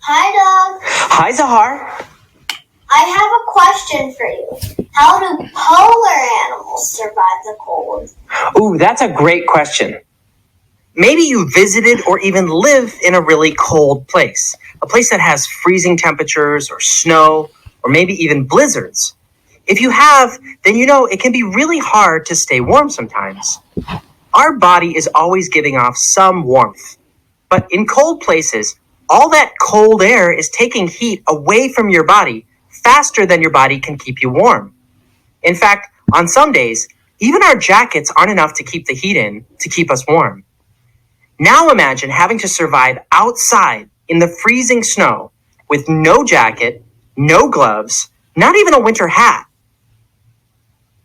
Hi, Doug. Hi, Zahar. I have a question for you. How do polar animals survive the cold? Ooh, that's a great question. Maybe you visited or even live in a really cold place, a place that has freezing temperatures or snow, or maybe even blizzards. If you have, then you know it can be really hard to stay warm sometimes. Our body is always giving off some warmth, but in cold places, all that cold air is taking heat away from your body faster than your body can keep you warm. In fact, on some days, even our jackets aren't enough to keep the heat in to keep us warm. Now imagine having to survive outside in the freezing snow with no jacket, no gloves, not even a winter hat.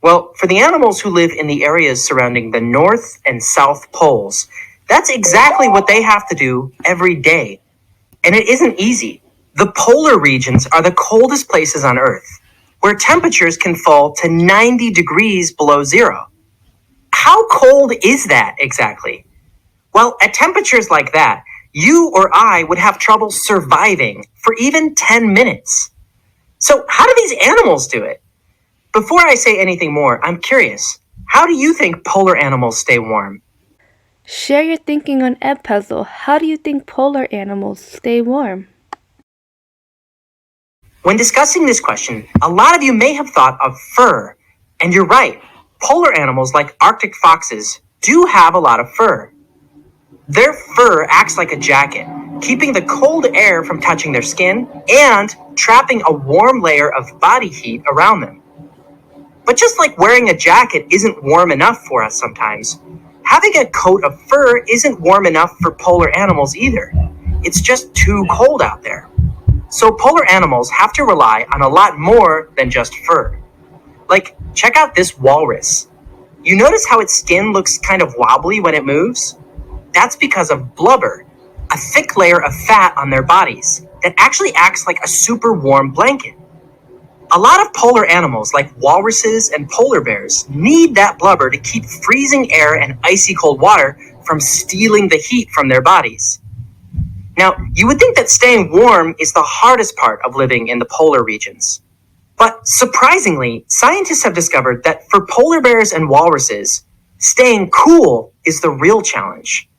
Well, for the animals who live in the areas surrounding the North and South Poles, that's exactly what they have to do every day. And it isn't easy. The polar regions are the coldest places on Earth, where temperatures can fall to 90 degrees below zero. How cold is that exactly? Well, at temperatures like that, you or I would have trouble surviving for even 10 minutes. So how do these animals do it? Before I say anything more, I'm curious. How do you think polar animals stay warm? Share your thinking on Edpuzzle. How do you think polar animals stay warm? When discussing this question, a lot of you may have thought of fur. And you're right, polar animals like Arctic foxes do have a lot of fur. Their fur acts like a jacket, keeping the cold air from touching their skin and trapping a warm layer of body heat around them. But just like wearing a jacket isn't warm enough for us sometimes, having a coat of fur isn't warm enough for polar animals either. It's just too cold out there. So polar animals have to rely on a lot more than just fur. Like, check out this walrus. You notice how its skin looks kind of wobbly when it moves? That's because of blubber, a thick layer of fat on their bodies that actually acts like a super warm blanket. A lot of polar animals, like walruses and polar bears, need that blubber to keep freezing air and icy cold water from stealing the heat from their bodies. Now, you would think that staying warm is the hardest part of living in the polar regions. But surprisingly, scientists have discovered that for polar bears and walruses, staying cool is the real challenge.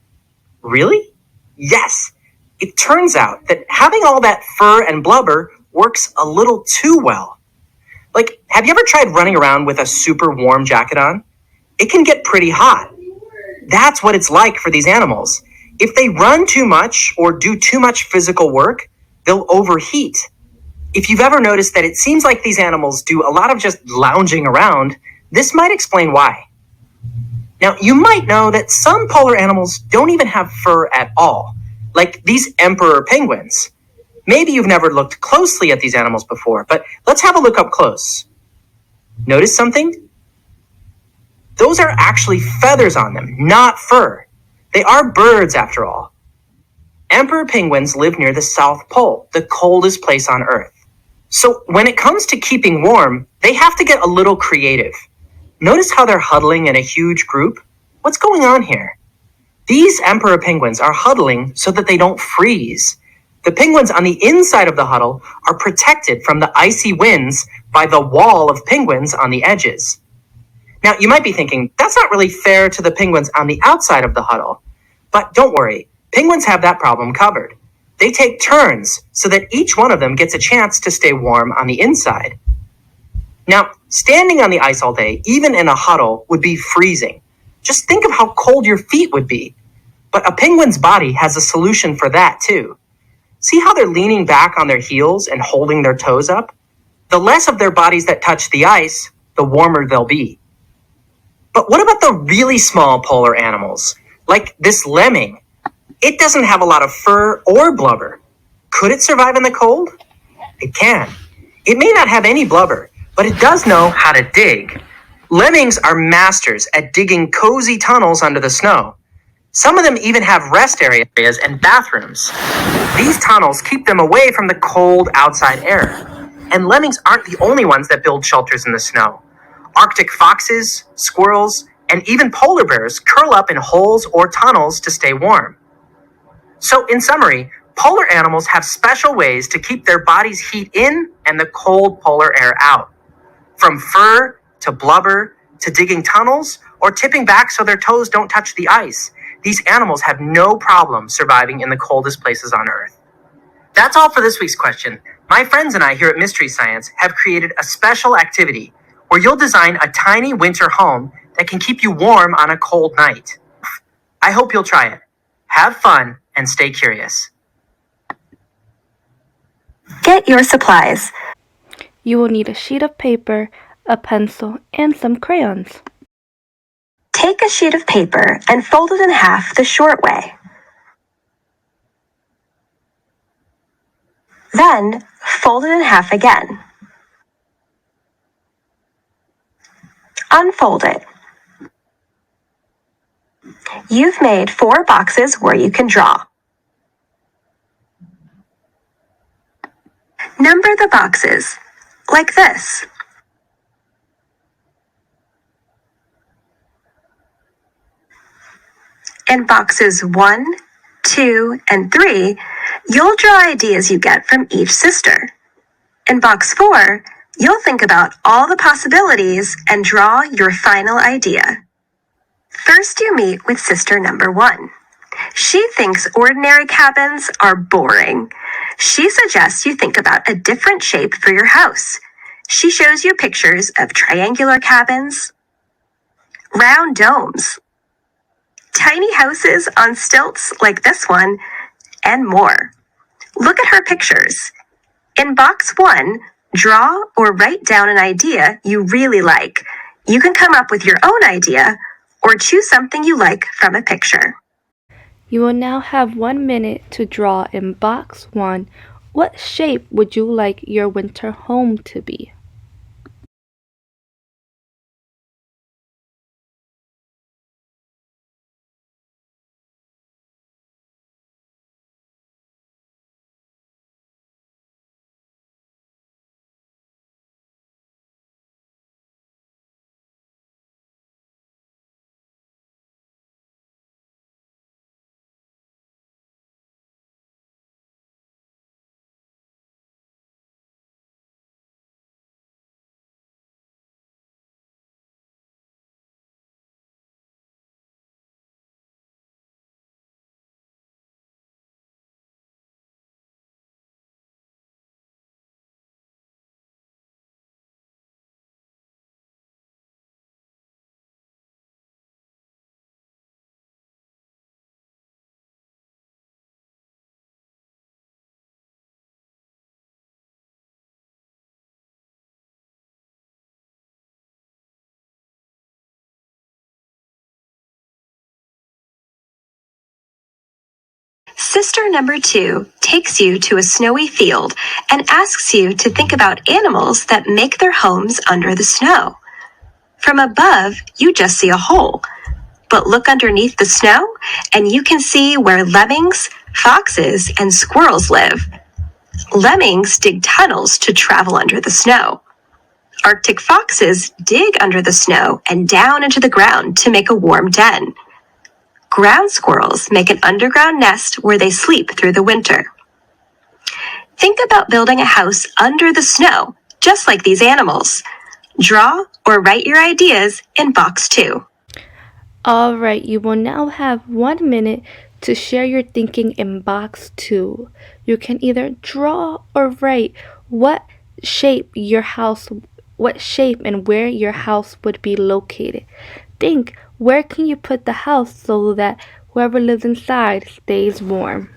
Really? Yes. It turns out that having all that fur and blubber works a little too well. Like, have you ever tried running around with a super warm jacket on? It can get pretty hot. That's what it's like for these animals. If they run too much or do too much physical work, they'll overheat. If you've ever noticed that it seems like these animals do a lot of just lounging around, this might explain why. Now, you might know that some polar animals don't even have fur at all, like these emperor penguins. Maybe you've never looked closely at these animals before, but let's have a look up close. Notice something? Those are actually feathers on them, not fur. They are birds after all. Emperor penguins live near the South Pole, the coldest place on Earth. So when it comes to keeping warm, they have to get a little creative. Notice how they're huddling in a huge group? What's going on here? These emperor penguins are huddling so that they don't freeze. The penguins on the inside of the huddle are protected from the icy winds by the wall of penguins on the edges. Now, you might be thinking, that's not really fair to the penguins on the outside of the huddle. But don't worry, penguins have that problem covered. They take turns so that each one of them gets a chance to stay warm on the inside. Now, standing on the ice all day, even in a huddle, would be freezing. Just think of how cold your feet would be. But a penguin's body has a solution for that too. See how they're leaning back on their heels and holding their toes up? The less of their bodies that touch the ice, the warmer they'll be. But what about the really small polar animals, like this lemming? It doesn't have a lot of fur or blubber. Could it survive in the cold? It can. It may not have any blubber, but it does know how to dig. Lemmings are masters at digging cozy tunnels under the snow. Some of them even have rest areas and bathrooms. These tunnels keep them away from the cold outside air. And lemmings aren't the only ones that build shelters in the snow. Arctic foxes, squirrels, and even polar bears curl up in holes or tunnels to stay warm. So in summary, Polar animals have special ways to keep their bodies' heat in and the cold polar air out. From fur to blubber to digging tunnels or tipping back so their toes don't touch the ice, these animals have no problem surviving in the coldest places on Earth. That's all for this week's question. My friends and I here at Mystery Science have created a special activity where you'll design a tiny winter home that can keep you warm on a cold night. I hope you'll try it. Have fun and stay curious. Get your supplies. You will need a sheet of paper, a pencil, and some crayons. Take a sheet of paper and fold it in half the short way. Then, fold it in half again. Unfold it. You've made 4 boxes where you can draw. Number the boxes, like this. In boxes 1, 2, and 3, you'll draw ideas you get from each sister. In box 4, you'll think about all the possibilities and draw your final idea. First, you meet with sister number 1. She thinks ordinary cabins are boring. She suggests you think about a different shape for your house. She shows you pictures of triangular cabins, round domes, tiny houses on stilts like this one, and more. Look at her pictures. In box 1, draw or write down an idea you really like. You can come up with your own idea or choose something you like from a picture. You will now have 1 minute to draw in box 1. What shape would you like your winter home to be? Sister number 2 takes you to a snowy field and asks you to think about animals that make their homes under the snow. From above, you just see a hole, but look underneath the snow and you can see where lemmings, foxes, and squirrels live. Lemmings dig tunnels to travel under the snow. Arctic foxes dig under the snow and down into the ground to make a warm den. Ground squirrels make an underground nest where they sleep through the winter. Think about building a house under the snow, just like these animals. Draw or write your ideas in box 2. Alright, you will now have 1 minute to share your thinking in box 2. You can either draw or write what shape and where your house would be located. Think, where can you put the house so that whoever lives inside stays warm?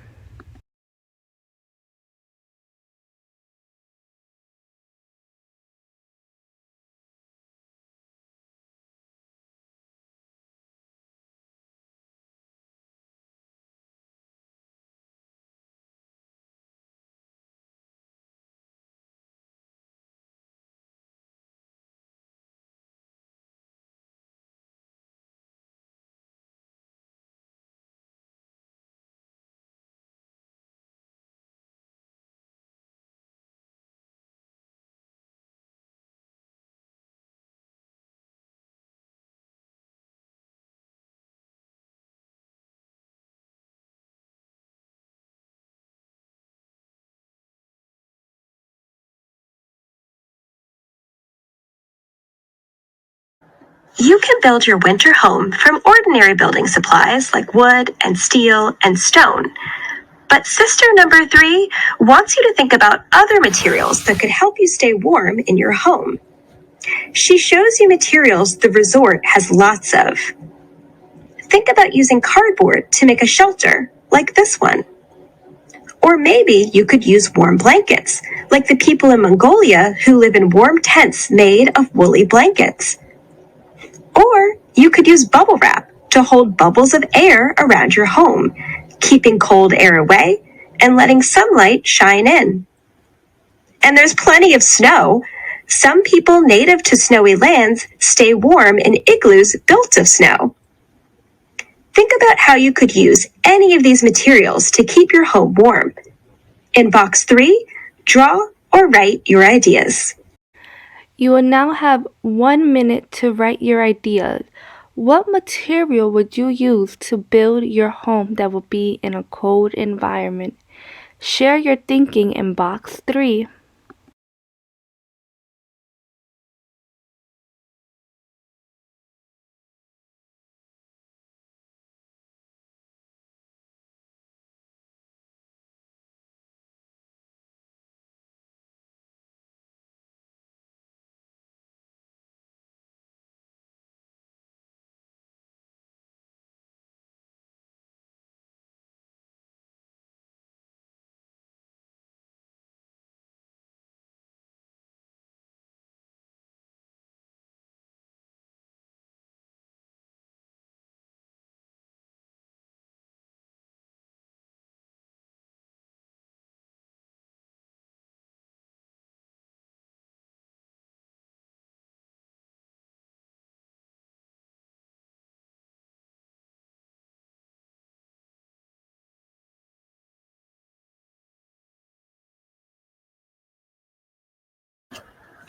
You can build your winter home from ordinary building supplies like wood and steel and stone. But sister number 3 wants you to think about other materials that could help you stay warm in your home. She shows you materials the resort has lots of. Think about using cardboard to make a shelter, like this one. Or maybe you could use warm blankets, like the people in Mongolia who live in warm tents made of woolly blankets. Or you could use bubble wrap to hold bubbles of air around your home, keeping cold air away and letting sunlight shine in. And there's plenty of snow. Some people native to snowy lands stay warm in igloos built of snow. Think about how you could use any of these materials to keep your home warm. In box 3, draw or write your ideas. You will now have 1 minute to write your ideas. What material would you use to build your home that will be in a cold environment? Share your thinking in box 3.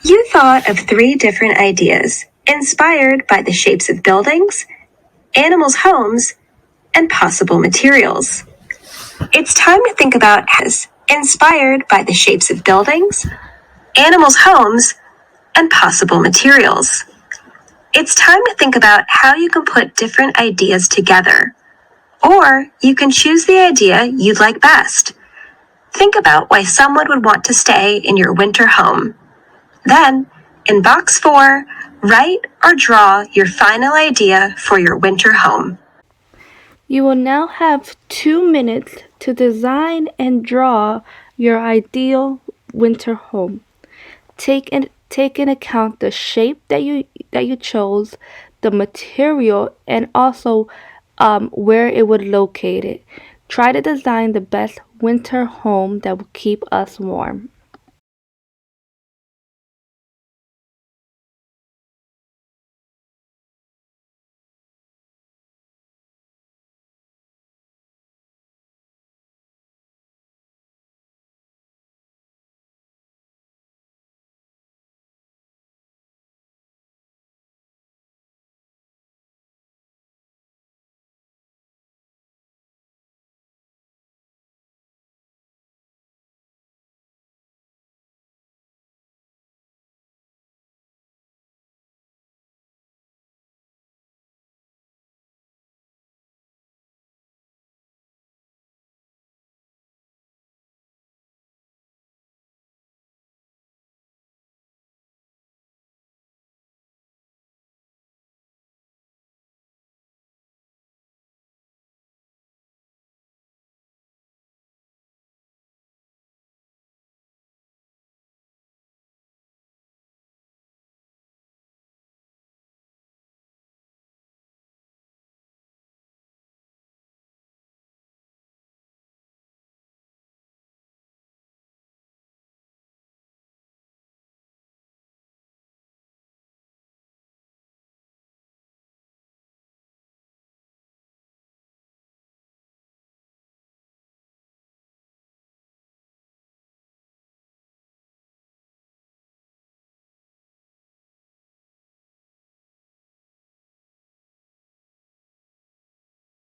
You thought of 3 different ideas, inspired by the shapes of buildings, animals' homes, and possible materials. It's time to think about as inspired by the shapes of buildings, animals' homes, and possible materials. It's time to think about how you can put different ideas together. Or you can choose the idea you'd like best. Think about why someone would want to stay in your winter home. Then, in box 4, write or draw your final idea for your winter home. You will now have 2 minutes to design and draw your ideal winter home. Take in account the shape that you chose, the material, and also where it would locate it. Try to design the best winter home that will keep us warm.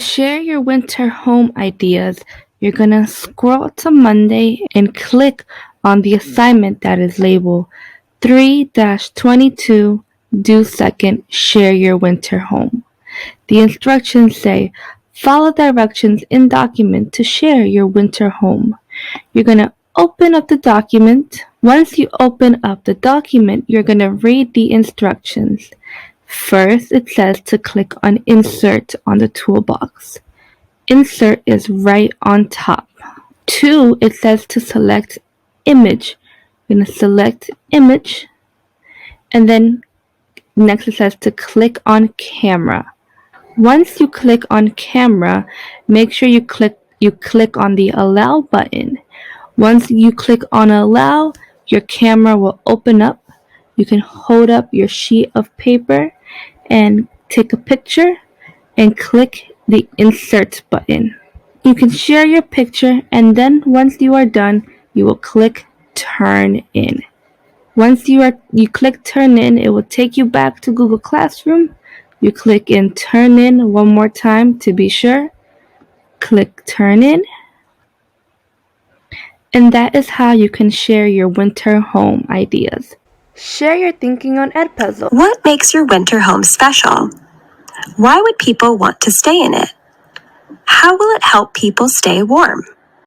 Share your winter home ideas. You're gonna scroll to Monday and click on the assignment that is labeled 3-22 do second, share your winter home. The instructions say, follow directions in document to share your winter home. You're going to open up the document. Once you open up the document, you're going to read the instructions. First, it says to click on Insert on the toolbox. Insert is right on top. 2, it says to select Image. You're going to select Image. And then next it says to click on Camera. Once you click on Camera, make sure you click on the Allow button. Once you click on Allow, your camera will open up. You can hold up your sheet of paper and take a picture and click the Insert button. You can share your picture, and then once you are done, you will click Turn In. Once you click Turn In, it will take you back to Google Classroom. You click in Turn In one more time to be sure. Click Turn In. And that is how you can share your winter home ideas. Share your thinking on Edpuzzle. What makes your winter home special? Why would people want to stay in it? How will it help people stay warm?